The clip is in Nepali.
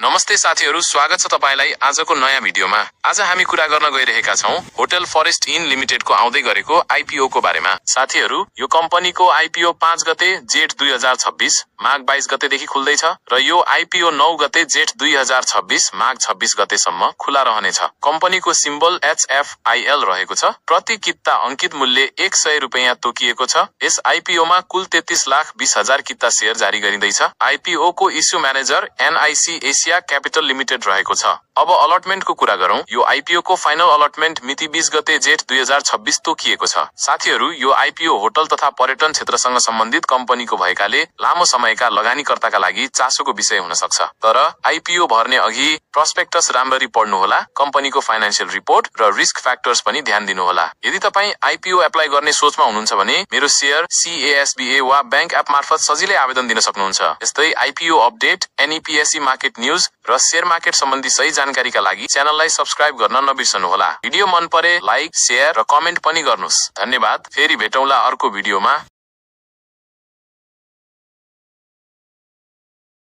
नमस्ते साथीहरु, स्वागत छ तपाईलाई आजको नयाँ भिडियोमा। आज हामी कुरा गर्न गइरहेका छौं होटल फरेस्ट इन लिमिटेडको आउँदै गरेको आईपीओ को बारेमा। साथीहरु, यो कम्पनीको आईपीओ 5 गते जेठ 2026 माघ 22 गतेदेखि खुल्दैछ र यो आईपीओ 9 गते जेठ 2026 माघ 26 गतेसम्म खुला रहनेछ। कम्पनीको सिम्बल HFIL रहेको छ। प्रति किता अंकित मूल्य 100 रुपैयाँ तोकिएको छ। यस आईपीओमा कुल 33,20,000 किता शेयर जारी गरिँदैछ। आईपीओ को issue manager NIC Asia capital limited रहेको छ। अब अलटमेन्टको कुरा गरौं। यो आईपीओ को फाइनल अलटमेन्ट मिति 20 गते जेठ 2026 तोकिएको छ। साथीहरु, यो आईपीओ होटल तथा पर्यटन क्षेत्रसँग सम्बन्धित कम्पनीको भएकाले लामो समयका लगानीकर्ताका लागि चासोको विषय हुन सक्छ। तर आईपीओ भर्ने अघि प्रोस्पेक्टस राम्ररी पढ्नुहोला, कम्पनीको फाइनान्शियल रिपोर्ट र रिस्क फ्याक्टर्स पनि ध्यान दिनुहोला। यदि तपाई आईपीओ एप्लाई गर्ने सोचमा हुनुहुन्छ भने मेरो शेयर CASBA वा बैंक एप मार्फत सजिलै आवेदन दिन सक्नुहुन्छ। यस्तै IPO update, NEPSE market news र शेयर मार्केट सम्बन्धी सही जानकारीका लागि च्यानललाई सब्स्क्राइब गर्न नबिर्सनुहोला। भिडियो मन परे लाइक, शेयर र कमेन्ट पनि गर्नुस्। धन्यवाद। फेरि भेटौँला अर्को भिडियोमा।